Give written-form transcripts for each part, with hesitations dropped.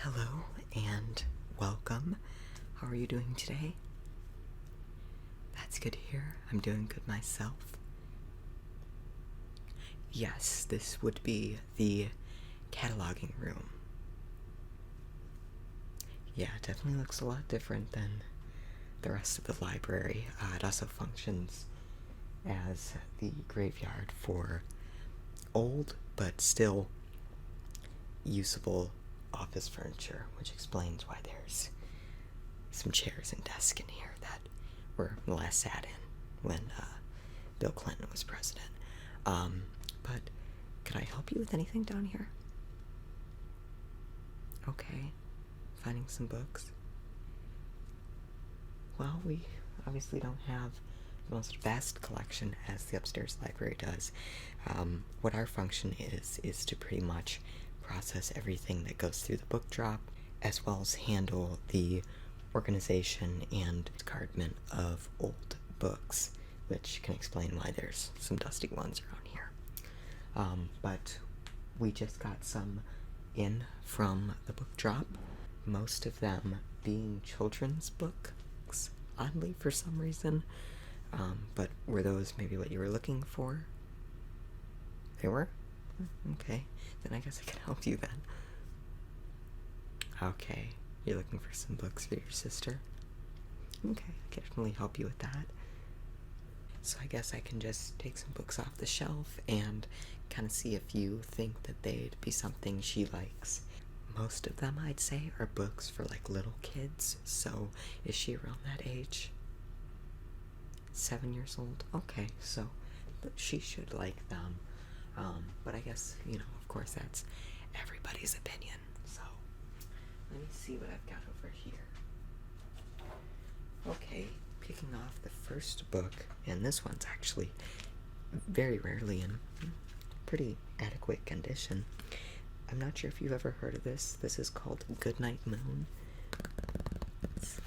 Hello and welcome. How are you doing today? That's good to hear. I'm doing good myself. Yes, this would be the cataloging room. Yeah, it definitely looks a lot different than the rest of the library. It also functions as the graveyard for old but still usable office furniture, which explains why there's some chairs and desks in here that were last sat in when Bill Clinton was president. But could I help you with anything down here? Okay, finding some books. Well, we obviously don't have the most vast collection as the upstairs library does. What our function is to pretty much process everything that goes through the book drop, as well as handle the organization and discardment of old books, which can explain why there's some dusty ones around here. But we just got some in from the book drop, most of them being children's books, oddly for some reason. But were those maybe what you were looking for? They were? Okay, then I guess I can help you then. Okay, you're looking for some books for your sister? Okay, I can definitely help you with that. So I guess I can just take some books off the shelf and kind of see if you think that they'd be something she likes. Most of them, I'd say, are books for like little kids, so is she around that age? 7 years old? Okay, so she should like them. But I guess, of course that's everybody's opinion. So, let me see what I've got over here. Okay, picking off the first book, and this one's actually very rarely in pretty adequate condition. I'm not sure if you've ever heard of this. This is called Goodnight Moon. It's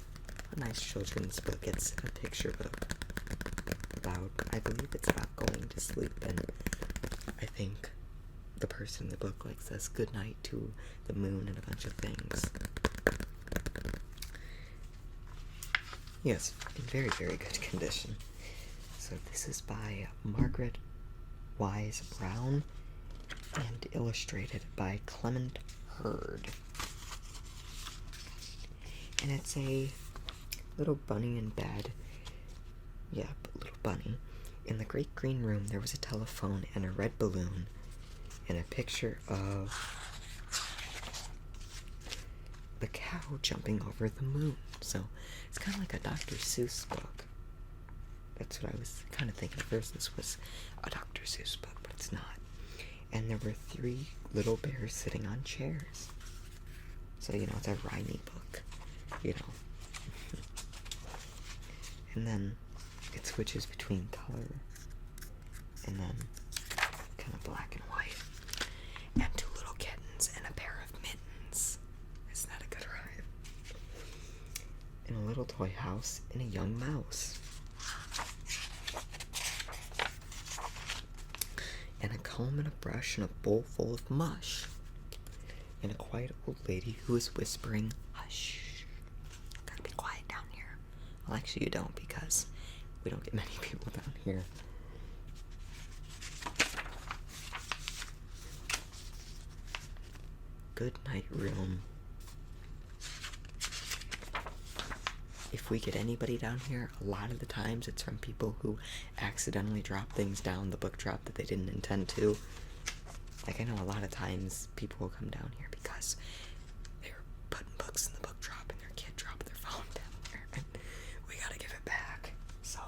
a nice children's book. It's a picture book about, I believe it's about going to sleep, and I think the person in the book says goodnight to the moon and a bunch of things. Yes, in very, very good condition. So this is by Margaret Wise Brown and illustrated by Clement Hurd. And it's a little bunny in bed. Yep, little bunny. In the great green room, there was a telephone and a red balloon and a picture of the cow jumping over the moon. So it's kind of like a Dr. Seuss book. That's what I was kind of thinking at first. This was a Dr. Seuss book, but it's not. And there were 3 little bears sitting on chairs. So, it's a rhymey book, And then it switches between color and then kind of black and white. And 2 little kittens and a pair of mittens. Isn't that a good rhyme? And a little toy house and a young mouse. And a comb and a brush and a bowl full of mush. And a quiet old lady who is whispering, hush. Gotta be quiet down here. Well, actually you don't, because we don't get many people down here. Goodnight room. If we get anybody down here, a lot of the times it's from people who accidentally drop things down the book drop that they didn't intend to. I know a lot of times people will come down here because they're putting books in the book drop and their kid dropped their phone down there and we gotta give it back. So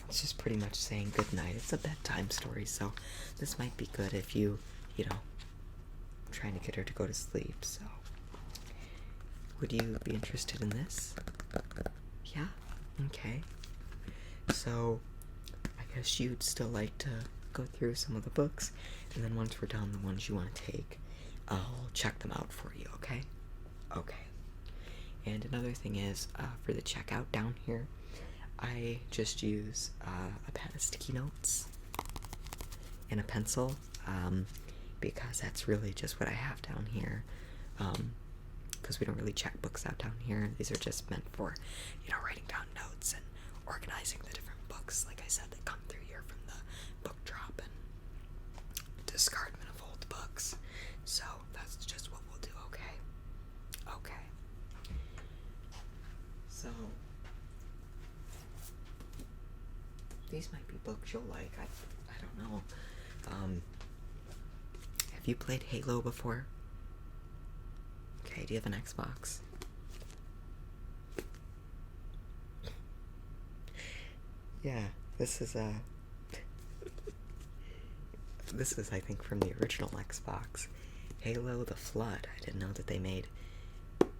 it's just pretty much saying goodnight. It's a bedtime story, so this might be good if you trying to get her to go to sleep. So would you be interested in this? Yeah? Okay. So I guess you'd still like to go through some of the books, and then once we're done, the ones you want to take, I'll check them out for you, okay? Okay. And another thing is, for the checkout down here, I just use a pad of sticky notes and a pencil. because that's really just what I have down here. Because we don't really check books out down here. These are just meant for, writing down notes and organizing the different books, like I said, that come through here from the book drop and discardment of old books. So that's just what we'll do, okay? Okay. So these might be books you'll like. I don't know. Have you played Halo before? Okay, do you have an Xbox? Yeah, this is I think from the original Xbox. Halo the Flood. I didn't know that they made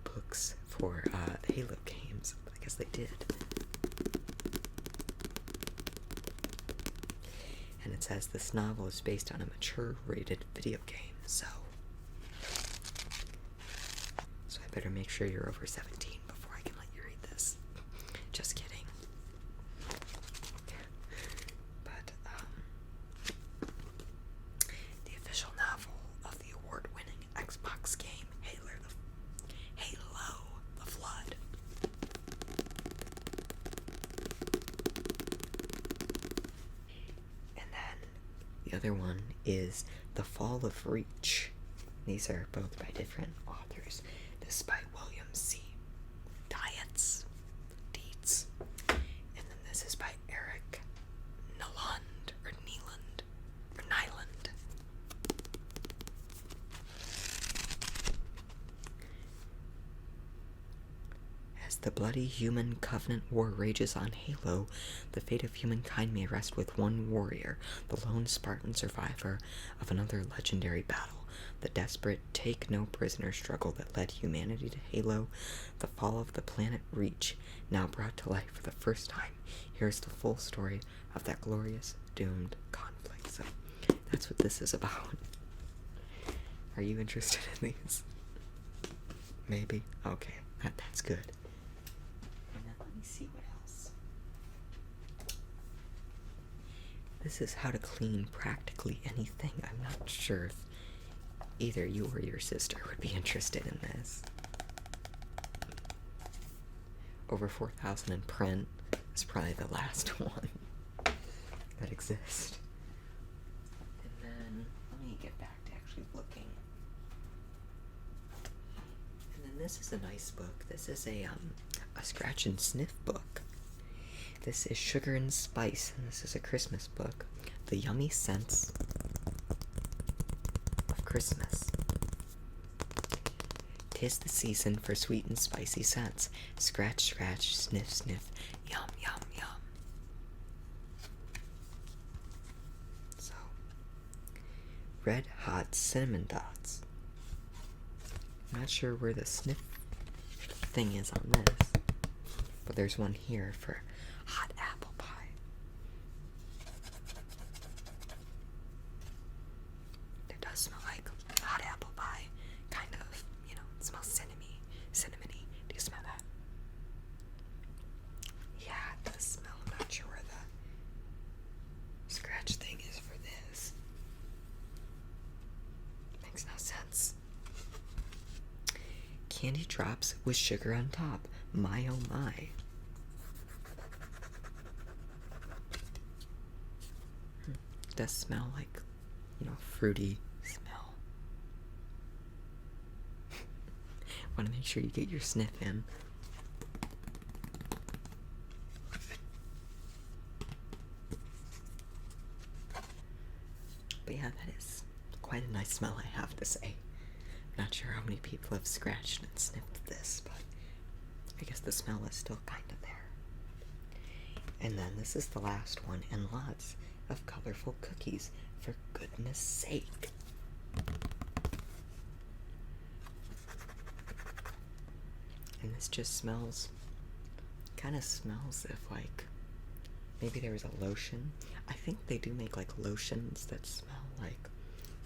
books for the Halo games, but I guess they did. And it says this novel is based on a mature-rated video game, so I better make sure you're over 17 before I can let you read this. Just kidding. But, the official novel of the award-winning Xbox game, Halo the Flood. And then the other one is The Fall of Reach. These are both by different authors. This is by William C. Dietz. And then this is by Eric Nyland. As the bloody human covenant war rages on Halo, the fate of humankind may rest with one warrior, the lone Spartan survivor of another legendary battle. The desperate take-no-prisoner struggle that led humanity to Halo, the fall of the planet Reach, now brought to life for the first time. Here's the full story of that glorious, doomed conflict. So, that's what this is about. Are you interested in these? Maybe? Okay, that's good. And then let me see what else. This is how to clean practically anything. I'm not sure if either you or your sister would be interested in this. Over 4,000 in print. Is probably the last one that exists. And then, let me get back to actually looking. And then this is a nice book. This is a scratch and sniff book. This is Sugar and Spice, and this is a Christmas book. The Yummy Scents of Christmas. 'Tis the season for sweet and spicy scents. Scratch, scratch, sniff, sniff, yum, yum, yum. So, red hot cinnamon dots. I'm not sure where the sniff thing is on this, but there's one here for hot apple pie. It does smell like hot apple pie, kind of. It smells cinnamony. Do you smell that? Yeah, it does smell. I'm not sure where the scratch thing is for this. Makes no sense. Candy drops with sugar on top. My oh my. It does smell like, fruity smell. Want to make sure you get your sniff in. But yeah, that is quite a nice smell, I have to say. I'm not sure how many people have scratched and sniffed this, but I guess the smell is still kind of there. And then this is the last one, and lots of colorful cookies, for goodness sake. And this just kind of smells if, maybe there was a lotion. I think they do make, lotions that smell like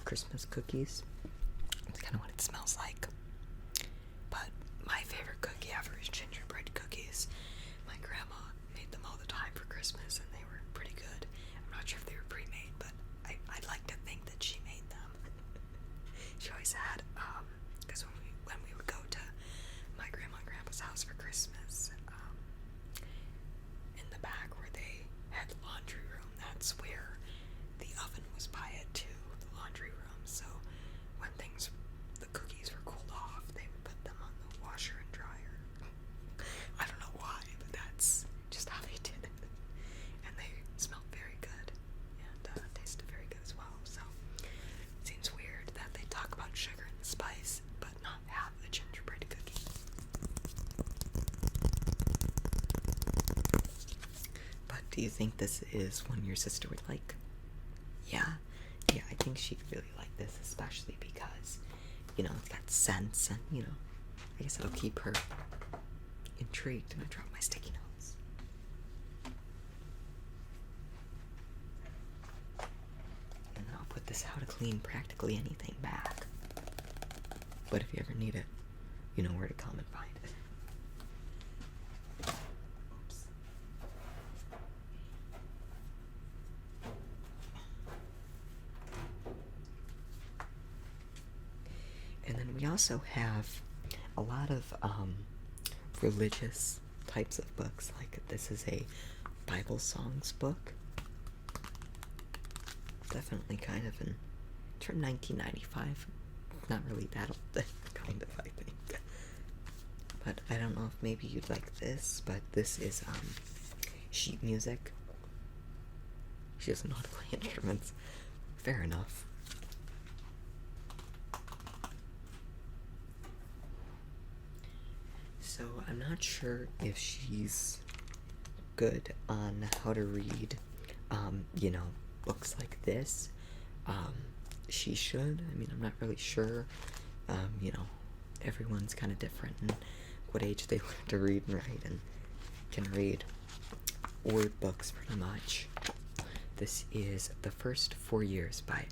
Christmas cookies. That's kind of what it smells like. But my favorite cookie ever is gingerbread cookies. My grandma made them all the time for Christmas, and they were pretty good. I'm not sure if they were pre-made, but I'd like to think that she made them. that's where the oven was by it too, the laundry room. So when the cookies were cooled off, they would put them on the washer and dryer. I don't know why, but that's just how they did it. And they smelled very good and tasted very good as well. So it seems weird that they talk about sugar and spice, but not have a gingerbread cookie. But do you think this is one your sister would like? Yeah, I think she'd really like this, especially because, it's got scents and, I guess it'll keep her intrigued. And I dropped my sticky notes. And then I'll put this how to clean practically anything back. But if you ever need it, you know where to come and find it. Oops. And then we also have a lot of religious types of books. Like this is a Bible songs book. Definitely kind of it's from 1995. Not really that old, kind of, I think. But I don't know if maybe you'd like this, but this is sheet music. She doesn't know how to play instruments. Fair enough. So I'm not sure if she's good on how to read, books like this. She should. I mean, I'm not really sure. Everyone's kind of different in what age they learn to read and write and can read word books pretty much. This is The First 4 Years by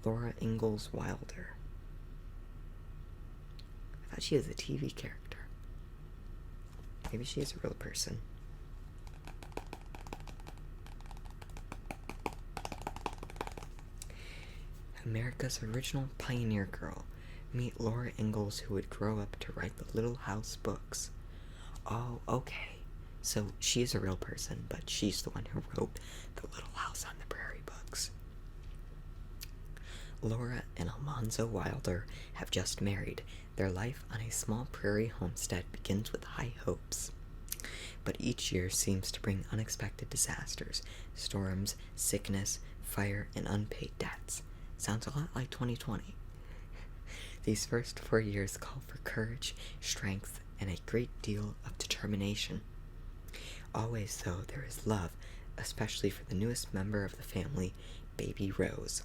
Laura Ingalls Wilder. I thought she was a TV character. Maybe she is a real person. America's original pioneer girl. Meet Laura Ingalls, who would grow up to write the Little House books. Oh, okay. So she is a real person, but she's the one who wrote the Little House on the Prairie books. Laura and Almanzo Wilder have just married. Their life on a small prairie homestead begins with high hopes. But each year seems to bring unexpected disasters, storms, sickness, fire, and unpaid debts. Sounds a lot like 2020. These first 4 years call for courage, strength, and a great deal of determination. Always, though, there is love, especially for the newest member of the family, Baby Rose.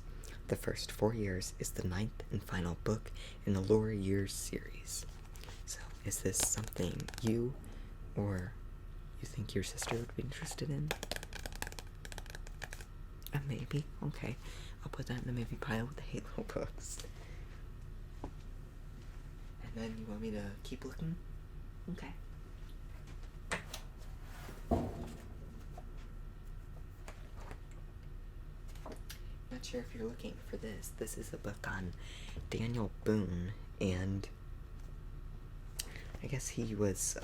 The First 4 Years is the 9th and final book in the Laura Years series. So, is this something you or you think your sister would be interested in? Maybe. Okay. I'll put that in the maybe pile with the Halo books. And then you want me to keep looking? Okay. Not sure if you're looking for this. This is a book on Daniel Boone, and I guess he was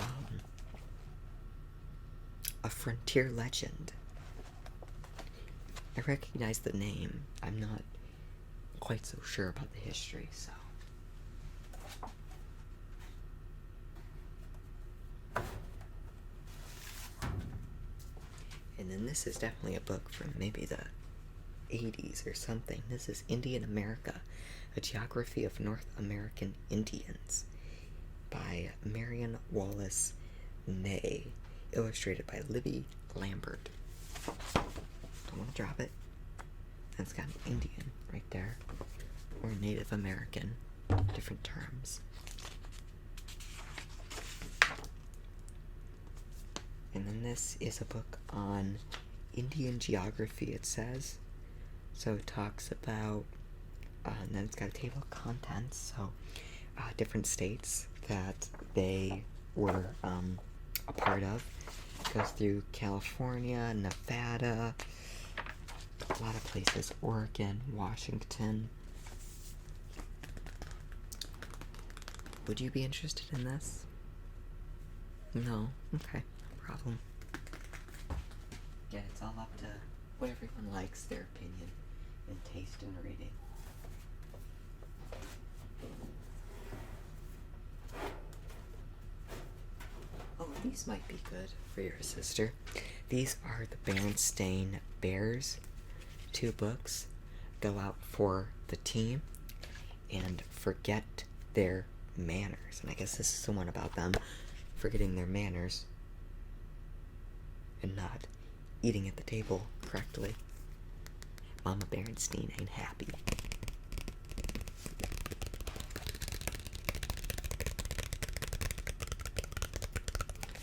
a frontier legend. I recognize the name. I'm not quite so sure about the history, so. And then this is definitely a book from maybe the 80s or something. This is Indian America, A Geography of North American Indians by Marion Wallace Ney, illustrated by Libby Lambert. Don't want to drop it. And it's got an Indian right there, or Native American, different terms. And then this is a book on Indian geography, it says. So it talks about, and then it's got a table of contents, so different states that they were a part of. It goes through California, Nevada, a lot of places, Oregon, Washington. Would you be interested in this? No? Okay, no problem. Yeah, it's all up to what everyone likes, their opinion, and taste in reading. Oh, these might be good for your sister. These are the Berenstain Bears, 2 books. Go out for the team and forget their manners. And I guess this is the one about them forgetting their manners and not eating at the table correctly. Mama Berenstain ain't happy.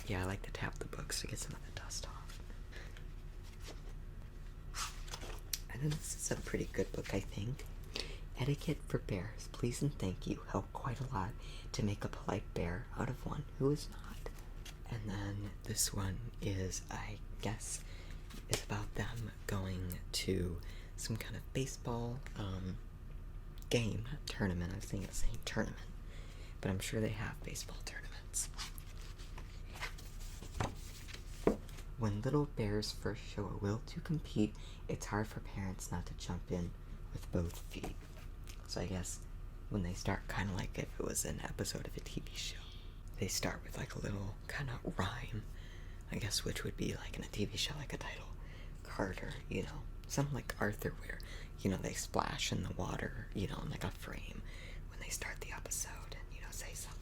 Yeah, I like to tap the books to get some of the dust off. And then this is a pretty good book, I think. Etiquette for Bears. Please and thank you help quite a lot to make a polite bear out of one who is not. And then this one is, I guess, is about them going to some kind of baseball game, not tournament. I was thinking of saying tournament, but I'm sure they have baseball tournaments. When little bears first show a will to compete, it's hard for parents not to jump in with both feet. So I guess when they start, kind of like if it was an episode of a TV show, they start with like a little kind of rhyme, I guess, which would be like in a TV show, like a title, Carter, you know, something like Arthur, where, you know, they splash in the water, you know, in like a frame when they start the episode and, you know, say something.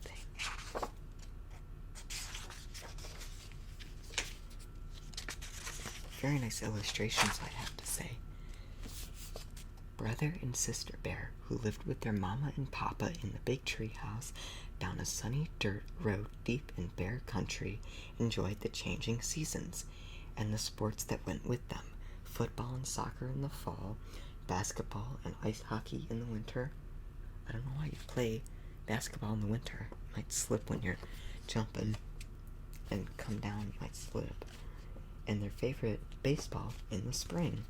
Very nice illustrations, I have to say. Brother and sister bear, who lived with their mama and papa in the big tree house down a sunny dirt road deep in bear country, enjoyed the changing seasons and the sports that went with them. Football and soccer in the fall, basketball and ice hockey in the winter. I don't know why you play basketball in the winter. You might slip when you're jumping and come down, you might slip. And their favorite baseball in the spring.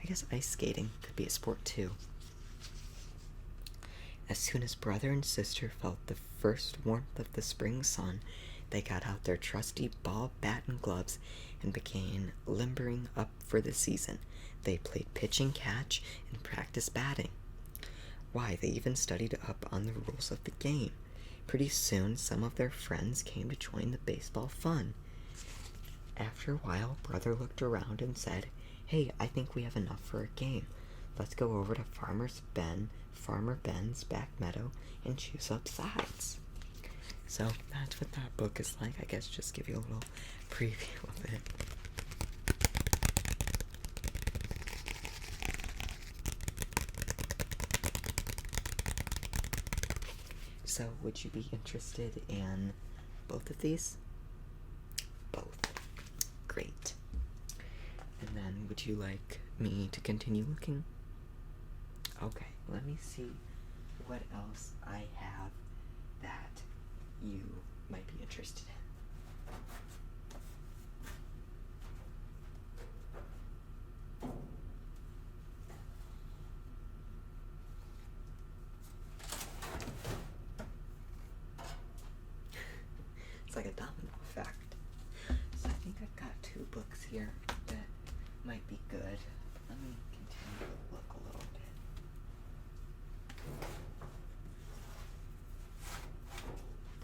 I guess ice skating could be a sport too. As soon as brother and sister felt the first warmth of the spring sun, they got out their trusty ball, bat, and gloves and began limbering up for the season. They played pitch and catch and practiced batting. Why, they even studied up on the rules of the game. Pretty soon, some of their friends came to join the baseball fun. After a while, brother looked around and said, "Hey, I think we have enough for a game. Let's go over to Farmer Ben's back meadow and choose up sides." So that's what that book is like. I guess just give you a little preview of it. So would you be interested in both of these? Both. Great. And then would you like me to continue looking? Okay, let me see what else I have that you might be interested in. It's like a domino effect. So I think I've got 2 books here that might be good. Let me continue to look a little bit.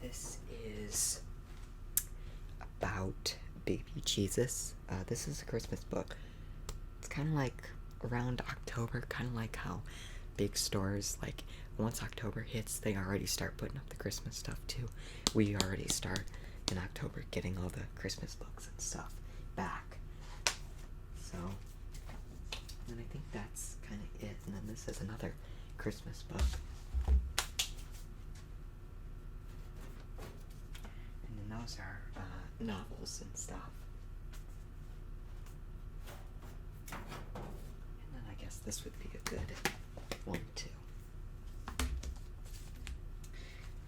This is about baby Jesus. This is a Christmas book. It's kind of like around October, kind of like how big stores, like once October hits, they already start putting up the Christmas stuff too. We already start in October getting all the Christmas books and stuff back. So, and I think that's kind of it. And then this is another Christmas book. And then those are novels and stuff. And then I guess this would be a good one too.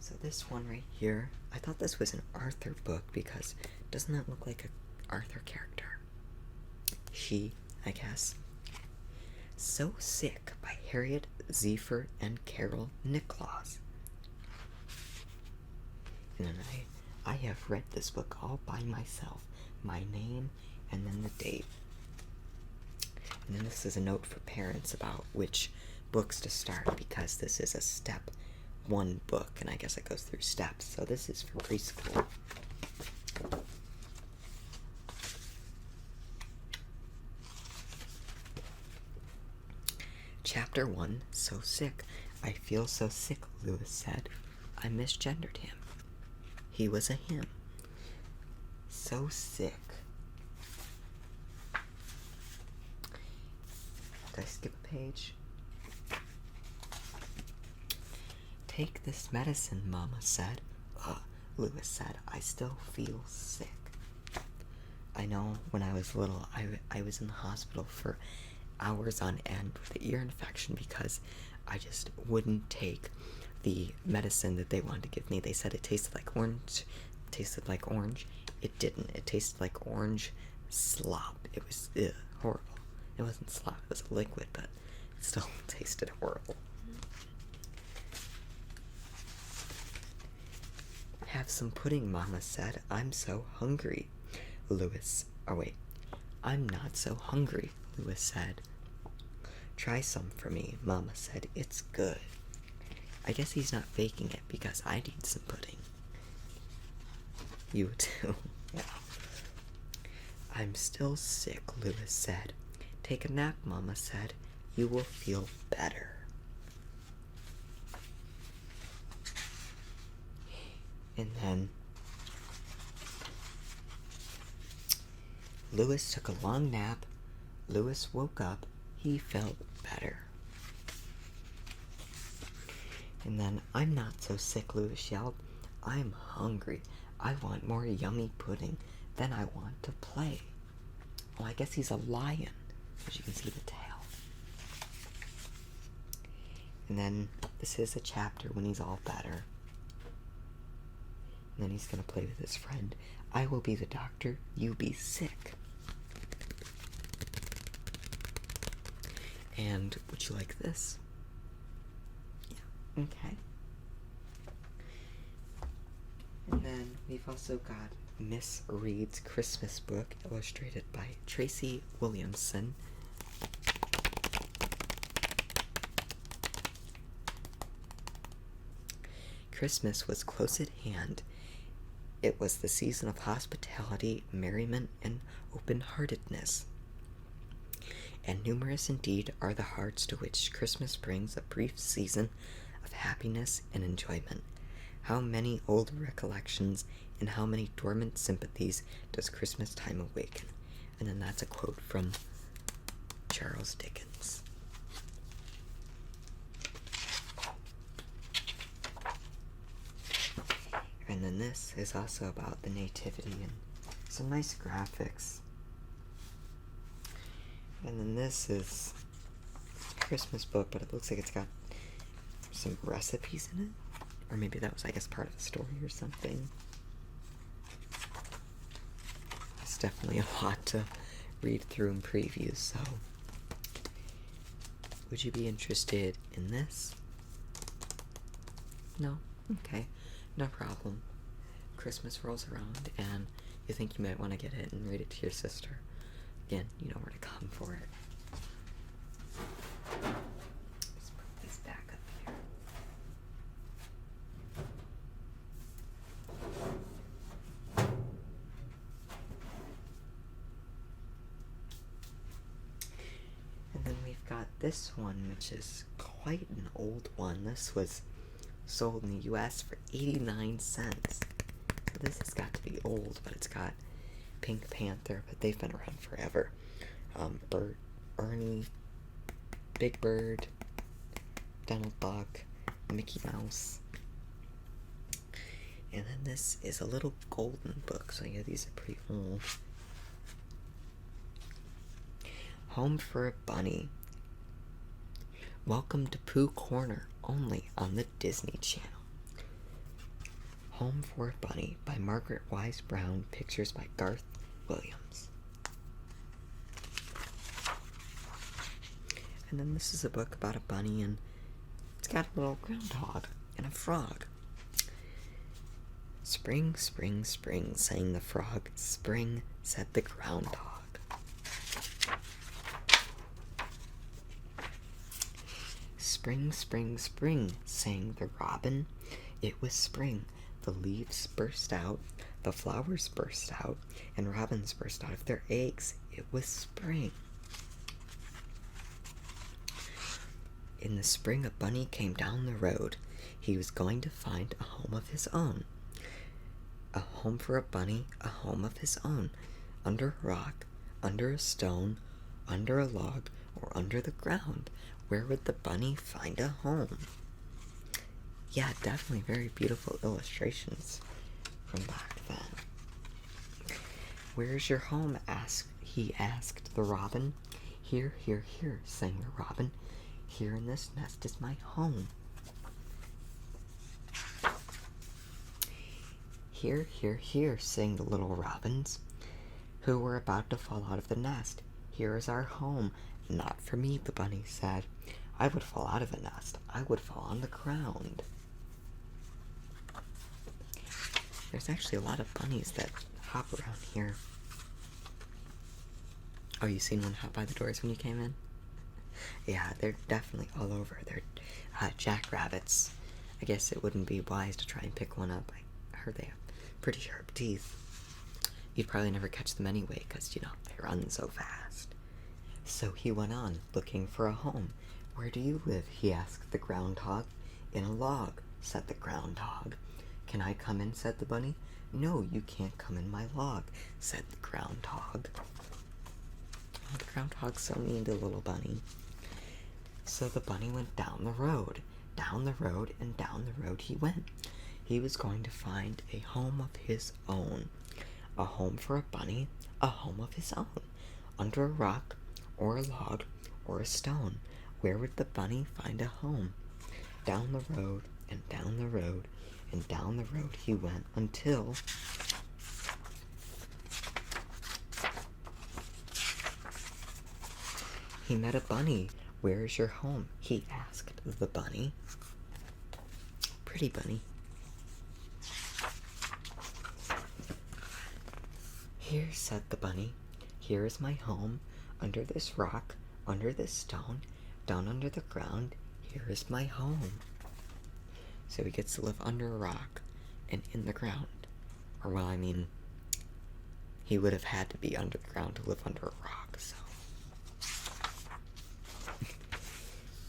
So this one right here, I thought this was an Arthur book because doesn't that look like an Arthur character? She, I guess. So Sick by Harriet Zephyr and Carol Nicklaus. And then I have read this book all by myself. My name and then the date. And then this is a note for parents about which books to start, because this is a step 1 book, and I guess it goes through steps. So this is for preschool. Chapter 1, So Sick. I feel so sick, Lewis said. I misgendered him. He was a him. So sick. Did I skip a page? Take this medicine, Mama said. Lewis said, I still feel sick. I know when I was little, I was in the hospital for hours on end with an ear infection because I just wouldn't take the medicine that they wanted to give me. They said it tasted like orange. It didn't. It tasted like orange slop. It was horrible. It wasn't slop, it was a liquid, but it still tasted horrible. Have some pudding, Mama said. I'm so hungry. I'm not so hungry, Lewis said. Try some for me, Mama said. It's good. I guess he's not faking it because I need some pudding. You too. Yeah. I'm still sick, Lewis said. Take a nap, Mama said. You will feel better. And then Lewis took a long nap. Lewis woke up. He felt better. And then, I'm not so sick, Lewis yelled. I'm hungry. I want more yummy pudding. Then I want to play. Oh, I guess he's a lion, as you can see the tail. And then, this is a chapter when he's all better. And then he's going to play with his friend. I will be the doctor. You be sick. And would you like this? Yeah, okay. And then we've also got Miss Reed's Christmas book, illustrated by Tracy Williamson. Christmas was close at hand. It was the season of hospitality, merriment, and open-heartedness. And numerous indeed are the hearts to which Christmas brings a brief season of happiness and enjoyment. How many old recollections and how many dormant sympathies does Christmas time awaken? And then that's a quote from Charles Dickens. And then this is also about the nativity and some nice graphics. And then this is a Christmas book, but it looks like it's got some recipes in it. Or maybe that was, I guess, part of the story or something. It's definitely a lot to read through and preview, so would you be interested in this? No? Okay. No problem. Christmas rolls around and you think you might want to get it and read it to your sister. Again, you know where to come for it. Let's put this back up here. And then we've got this one, which is quite an old one. This was sold in the US for 89 cents. So this has got to be old, but it's got Pink Panther, but they've been around forever. Bert, Ernie, Big Bird, Donald Duck, Mickey Mouse. And then this is a little golden book, so yeah, these are pretty old. Home for a Bunny. Welcome to Pooh Corner, only on the Disney Channel. Home for a Bunny by Margaret Wise Brown, pictures by Garth Williams. And then this is a book about a bunny, and it's got a little groundhog and a frog. Spring, spring, spring, sang the frog. Spring, said the groundhog. spring, spring, spring, sang the robin. It was spring. The leaves burst out, the flowers burst out, and robins burst out of their eggs. It was spring. In the spring, a bunny came down the road. He was going to find a home of his own. A home for a bunny, a home of his own. Under a rock, under a stone, under a log, or under the ground. Where would the bunny find a home? Yeah, definitely very beautiful illustrations from back then. Where's your home? He asked the robin. Here, here, here, sang the robin. Here in this nest is my home. Here, here, here, sang the little robins, who were about to fall out of the nest. Here is our home. Not for me, the bunny said. I would fall out of a nest. I would fall on the ground. There's actually a lot of bunnies that hop around here. Oh, you seen one hop by the doors when you came in? Yeah, they're definitely all over. They're jackrabbits. I guess it wouldn't be wise to try and pick one up. I heard they have pretty sharp teeth. You'd probably never catch them anyway, because, you know, they run so fast. So he went on, looking for a home. Where do you live? He asked the groundhog. In a log, said the groundhog. Can I come in? Said the bunny. No, you can't come in my log, said the groundhog. Oh, the groundhog's so mean to little bunny. So the bunny went down the road, and down the road he went. He was going to find a home of his own. A home for a bunny, a home of his own. Under a rock, or a log, or a stone. Where would the bunny find a home? Down the road, and down the road, and down the road he went until he met a bunny. Where is your home? He asked the bunny. Pretty bunny. Here, said the bunny. Here is my home. Under this rock, under this stone, down under the ground. Here is my home. So he gets to live under a rock and in the ground. Or, well, I mean, he would have had to be under the ground to live under a rock, so.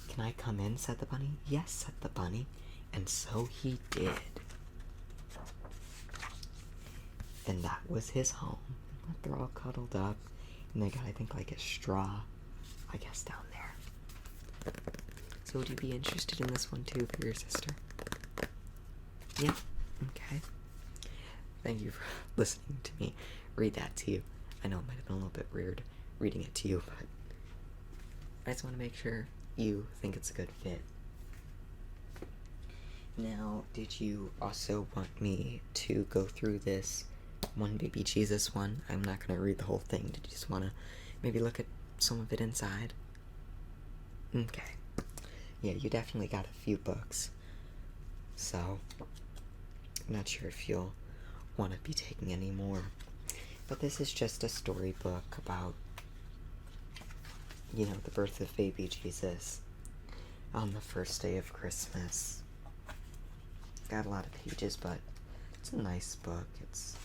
Can I come in? Said the bunny. Yes, said the bunny. And so he did. And that was his home. They're all cuddled up. And they got, I think, like a straw, I guess, down there. So would you be interested in this one, too, for your sister? Yeah? Okay. Thank you for listening to me read that to you. I know it might have been a little bit weird reading it to you, but I just want to make sure you think it's a good fit. Now, did you also want me to go through this one baby Jesus one? I'm not going to read the whole thing. Did you just want to maybe look at some of it inside? Okay. Yeah, you definitely got a few books. So, I'm not sure if you'll want to be taking any more. But this is just a storybook about, you know, the birth of baby Jesus on the first day of Christmas. Got a lot of pages, but it's a nice book. It's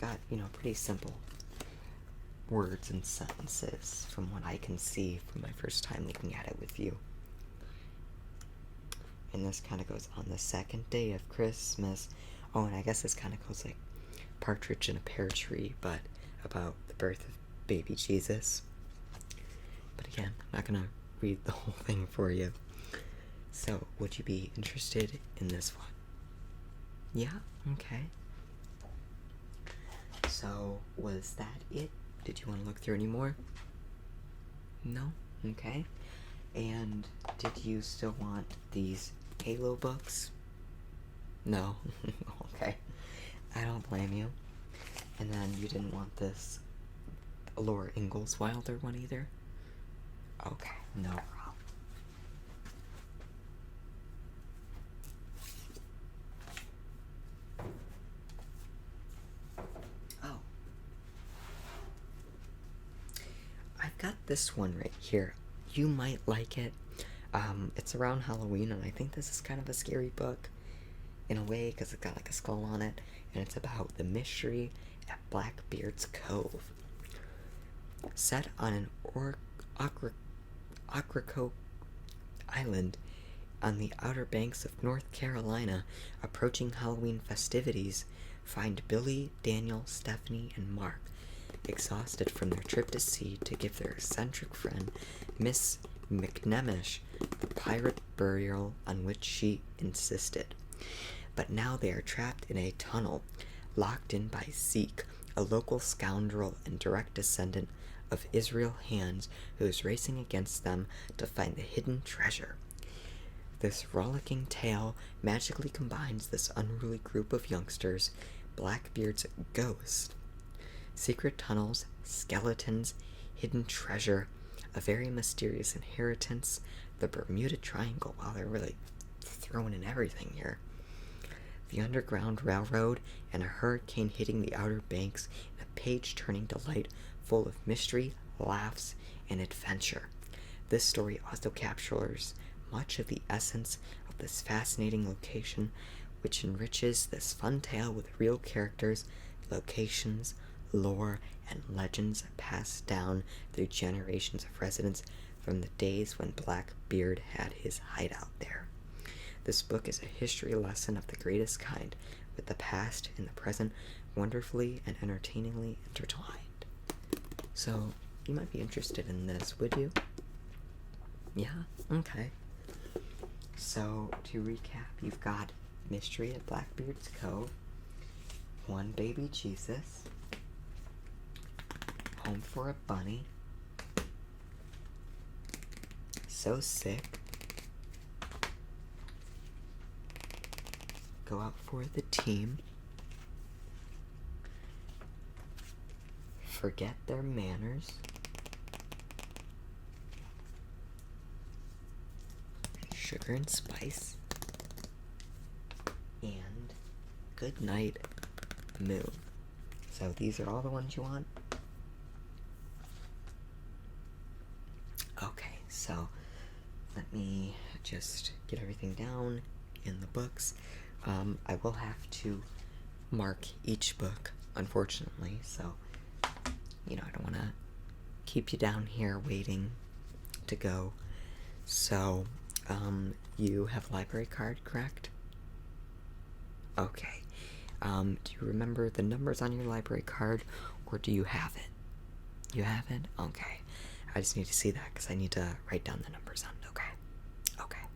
got, you know, pretty simple words and sentences from what I can see from my first time looking at it with you. And this kind of goes on the second day of Christmas. Oh, and I guess this kind of goes like Partridge in a Pear Tree, but about the birth of baby Jesus. But again, I'm not going to read the whole thing for you. So, would you be interested in this one? Yeah? Okay. So, was that it? Did you want to look through any more? No? Okay. And did you still want these Halo books? No? Okay. I don't blame you. And then you didn't want this Laura Ingalls Wilder one either? Okay, no problem. Oh. I've got this one right here. You might like it. It's around Halloween, and I think this is kind of a scary book in a way because it's got like a skull on it, and it's about the mystery at Blackbeard's Cove. Set on an Ocracoke Island on the outer banks of North Carolina, approaching Halloween festivities find Billy, Daniel, Stephanie, and Mark exhausted from their trip to sea to give their eccentric friend, Miss McNemish, the pirate burial on which she insisted. But now they are trapped in a tunnel, locked in by Zeke, a local scoundrel and direct descendant of Israel Hands, who is racing against them to find the hidden treasure. This rollicking tale magically combines this unruly group of youngsters, Blackbeard's ghost, secret tunnels, skeletons, hidden treasure, a very mysterious inheritance, the Bermuda Triangle. Wow, they're really throwing in everything here. The Underground Railroad, and a hurricane hitting the Outer Banks in a page-turning delight full of mystery, laughs, and adventure. This story also captures much of the essence of this fascinating location, which enriches this fun tale with real characters, locations, lore, and legends passed down through generations of residents from the days when Blackbeard had his hideout there. This book is a history lesson of the greatest kind, with the past and the present wonderfully and entertainingly intertwined. So, you might be interested in this, would you? Yeah? Okay. So, to recap, you've got Mystery at Blackbeard's Cove, One Baby Jesus, Home for a Bunny, So Sick, Go Out for the Team, Forget Their Manners, Sugar and Spice, and Goodnight Moon. So these are all the ones you want? Okay, so let me just get everything down in the books. I will have to mark each book, unfortunately, so, I don't want to keep you down here waiting to go. So, you have a library card, correct? Okay. Do you remember the numbers on your library card, or do you have it? You have it? Okay. I just need to see that, because I need to write down the numbers on it, okay? Okay.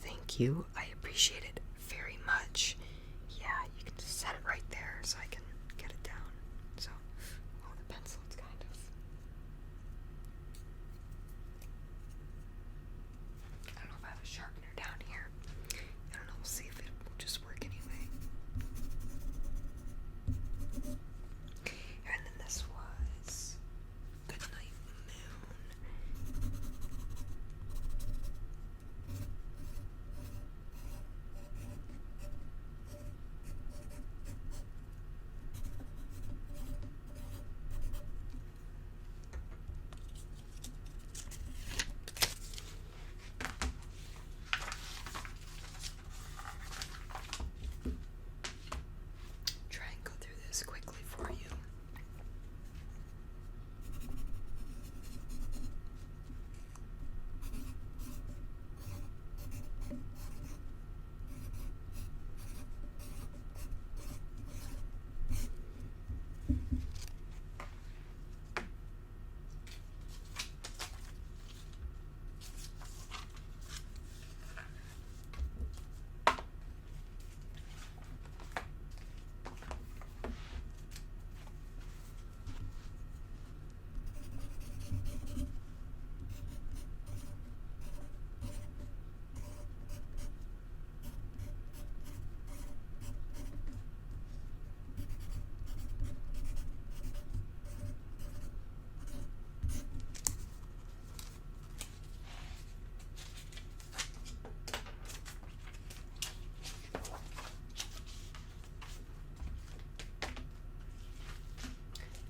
Thank you. I appreciate it very much. Yeah, you can just set it right there so I can get it down. So, the pencil, it's kind of... I don't know if I have a sharpener down here. I don't know, we'll see if it will just work anyway. And then this was Goodnight Moon. Try and go through this quickly for you.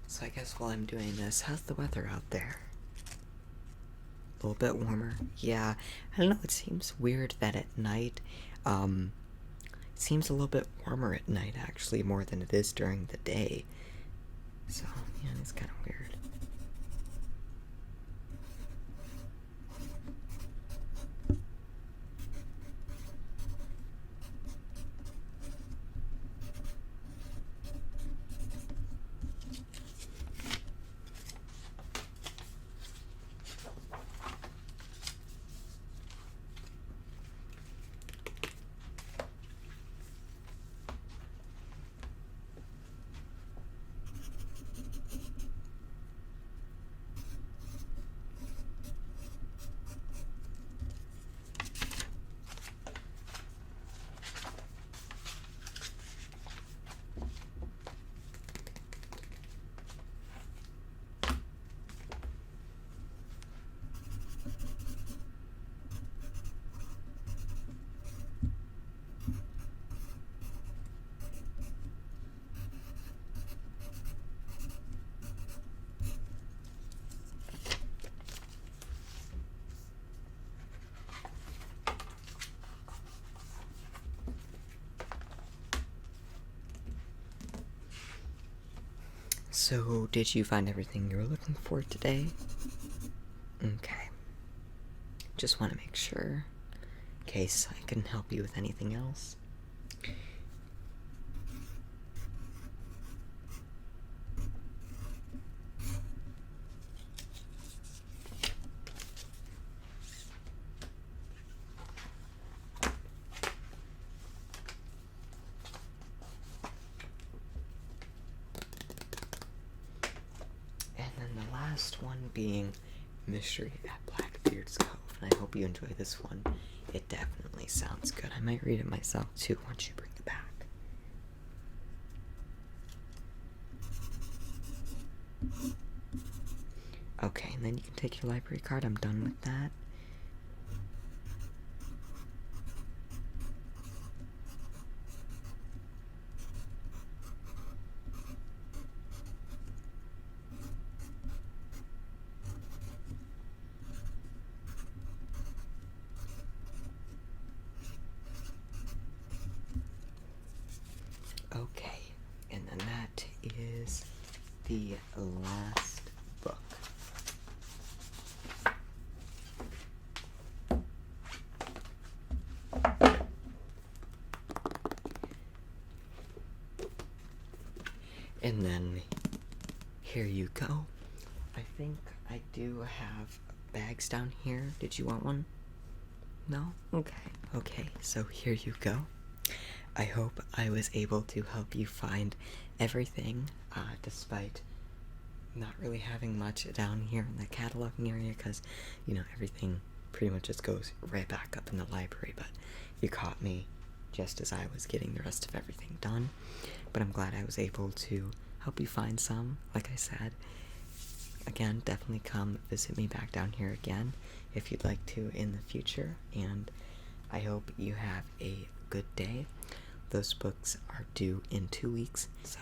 So I guess while I'm doing this, how's the weather out there? little bit warmer. Yeah, I don't know, it seems weird that at night, it seems a little bit warmer at night, actually, more than it is during the day. So, yeah, it's kind of weird. So, did you find everything you were looking for today? Okay. Just want to make sure, in case I can help you with anything else. Last one being Mystery at Blackbeard's Cove, and I hope you enjoy this one. It definitely sounds good. I might read it myself too once you bring it back. Okay, and then you can take your library card. I'm done with that. Okay, and then that is the last book. And then here you go. I think I do have bags down here. Did you want one? No? Okay. Okay, so here you go. I hope I was able to help you find everything, despite not really having much down here in the cataloging area, because, you know, everything pretty much just goes right back up in the library, but you caught me just as I was getting the rest of everything done. But I'm glad I was able to help you find some. Like I said, again, definitely come visit me back down here again if you'd like to in the future, and I hope you have a good day. Those books are due in 2 weeks, so